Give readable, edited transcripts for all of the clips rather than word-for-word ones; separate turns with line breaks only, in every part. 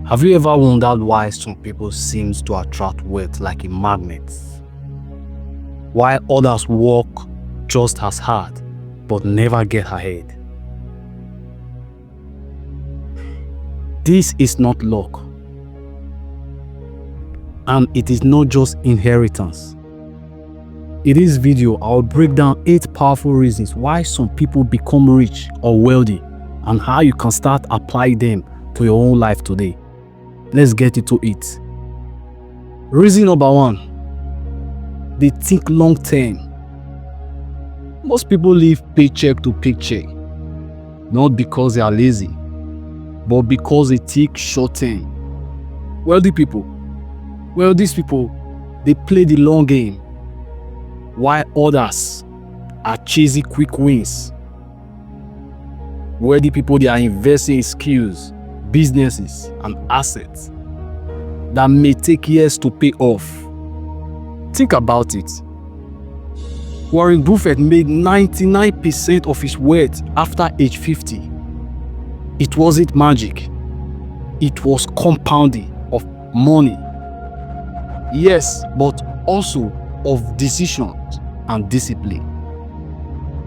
Have you ever wondered why some people seem to attract wealth like a magnet, while others work just as hard but never get ahead? This is not luck, and it is not just inheritance. In this video, I'll break down 8 powerful reasons why some people become rich or wealthy and how you can start applying them to your own life today. Let's get into it. Reason number 1, they think long term. Most people live paycheck to paycheck, not because they are lazy, but because they think short term. Wealthy people, they play the long game, while others are chasing quick wins. Wealthy people, they are investing in skills, businesses, and assets that may take years to pay off. Think about it. Warren Buffett made 99% of his wealth after age 50. It wasn't magic. It was compounding of money. Yes, but also of decisions and discipline.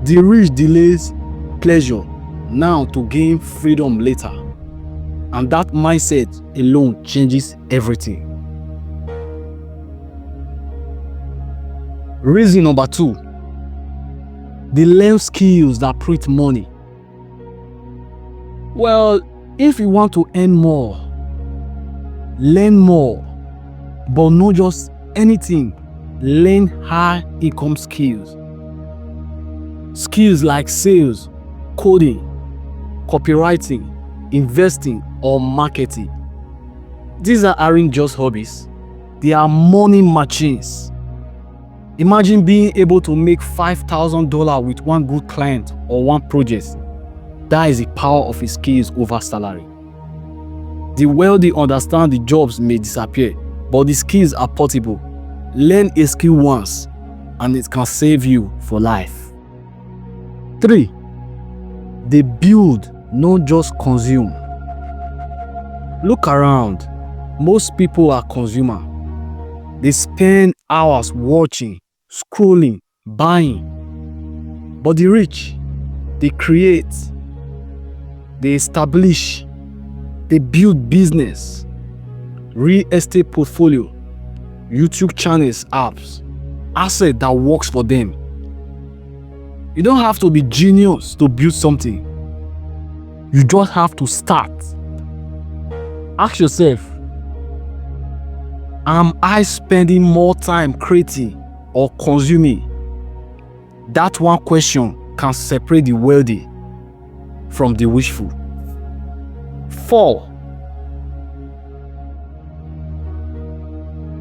The rich delays pleasure now to gain freedom later. And that mindset alone changes everything. Reason number 2, they learn skills that print money. Well, if you want to earn more, learn more, but not just anything. Learn high income skills. Skills like sales, coding, copywriting, investing, or marketing. These aren't just hobbies, they are money machines. Imagine being able to make $5,000 with one good client or one project. That is the power of his skills over salary. The wealthy understand the jobs may disappear, but the skills are portable. Learn a skill once, and it can save you for life. 3, they build, not just consume. Look around. Most people are consumers. They spend hours watching, scrolling, buying. But the rich, they create, they establish, they build business, real estate portfolio, YouTube channels, apps, asset that works for them. You don't have to be genius to build something. You just have to start. Ask yourself, am I spending more time creating or consuming? That one question can separate the wealthy from the wishful. 4,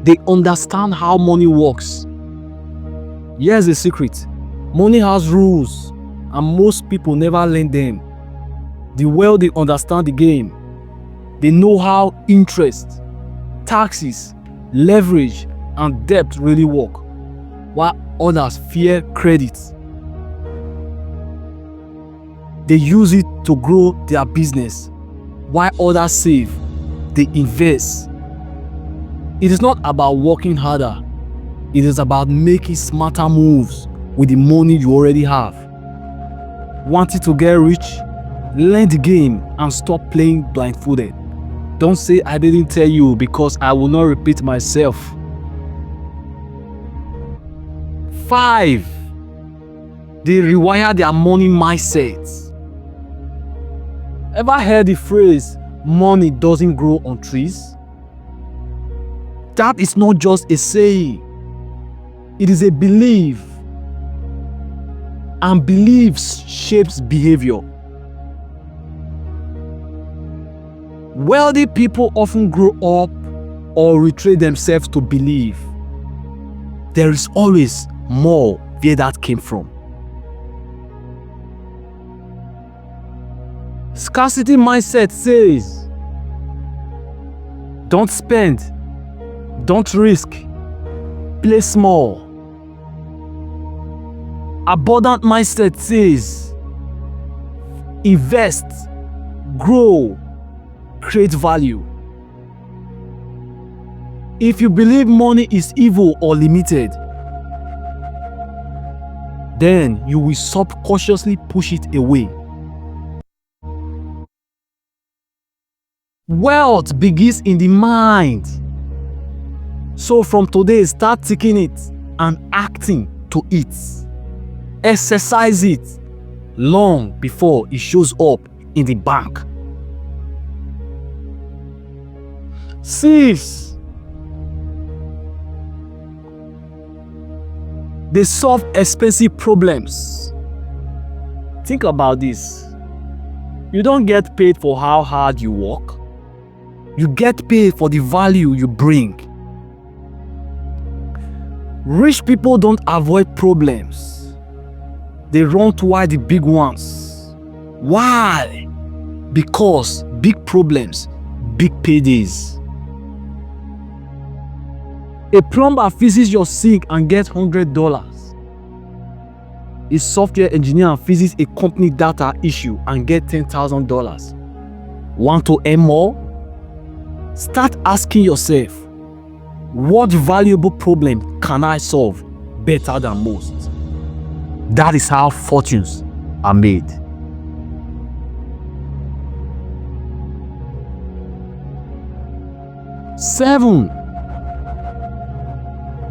they understand how money works. Here's the secret. Money has rules, and most people never learn them. The wealthy understand the game. They know how interest, taxes, leverage, and debt really work, while others fear credit. They use it to grow their business, while others save, they invest. It is not about working harder. It is about making smarter moves with the money you already have. Wanting to get rich? Learn the game and stop playing blindfolded. Don't say I didn't tell you, because I will not repeat myself. 5, they rewire their money mindset. Ever heard the phrase, money doesn't grow on trees? That is not just a saying. It is a belief. And beliefs shapes behavior. Wealthy people often grow up or retrain themselves to believe there is always more where that came from. Scarcity mindset says, don't spend, don't risk, play small. Abundant mindset says, invest, grow, create value. If you believe money is evil or limited, then you will subconsciously push it away. Wealth begins in the mind. So from today, start taking it and acting to it. Exercise it long before it shows up in the bank. 6. They solve expensive problems. Think about this. You don't get paid for how hard you work. You get paid for the value you bring. Rich people don't avoid problems. They run toward the big ones. Why? Because big problems, big paydays. A plumber fixes your sink and gets $100. A software engineer fixes a company data issue and gets $10,000. Want to earn more? Start asking yourself, what valuable problem can I solve better than most? That is how fortunes are made. Seven,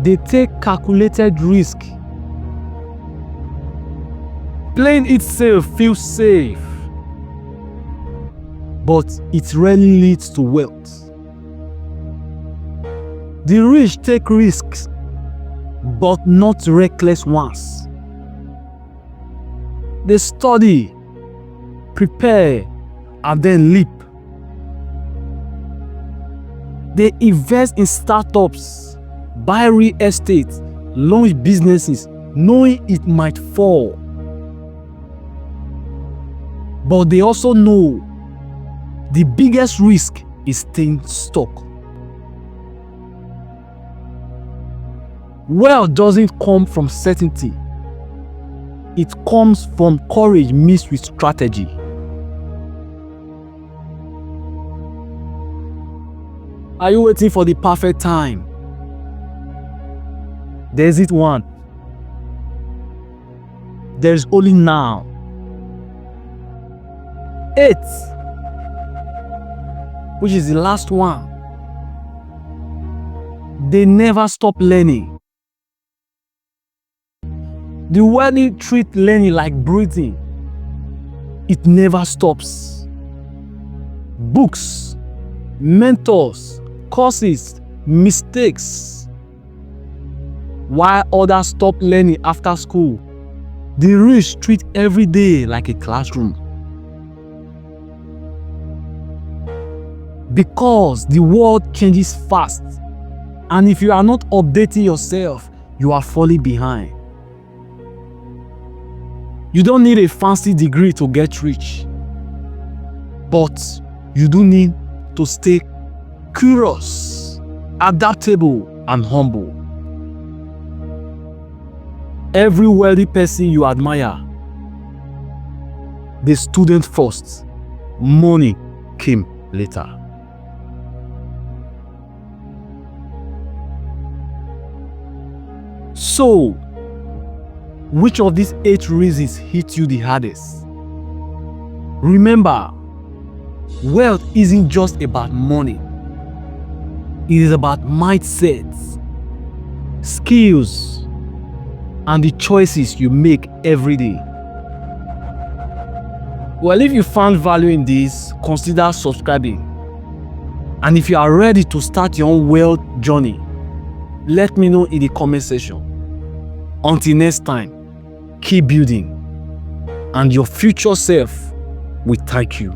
they take calculated risk. Playing it safe feels safe, but it rarely leads to wealth. The rich take risks, but not reckless ones. They study, prepare, and then leap. They invest in startups, buy real estate, launch businesses, knowing it might fall. But they also know the biggest risk is staying stuck. Wealth doesn't come from certainty. It comes from courage mixed with strategy. Are you waiting for the perfect time? There isn't one. There is only now. 8, which is the last one. They never stop learning. The wealthy treat learning like breathing. It never stops. Books, mentors, courses, mistakes. While others stop learning after school, the rich treat every day like a classroom. Because the world changes fast, and if you are not updating yourself, you are falling behind. You don't need a fancy degree to get rich, but you do need to stay curious, adaptable, and humble. Every wealthy person you admire, the student first, money came later. So, which of these 8 reasons hit you the hardest? Remember, wealth isn't just about money. It is about mindsets, skills, and the choices you make every day. Well, if you found value in this, consider subscribing. And if you are ready to start your own wealth journey, let me know in the comment section. Until next time, keep building, and your future self will thank you.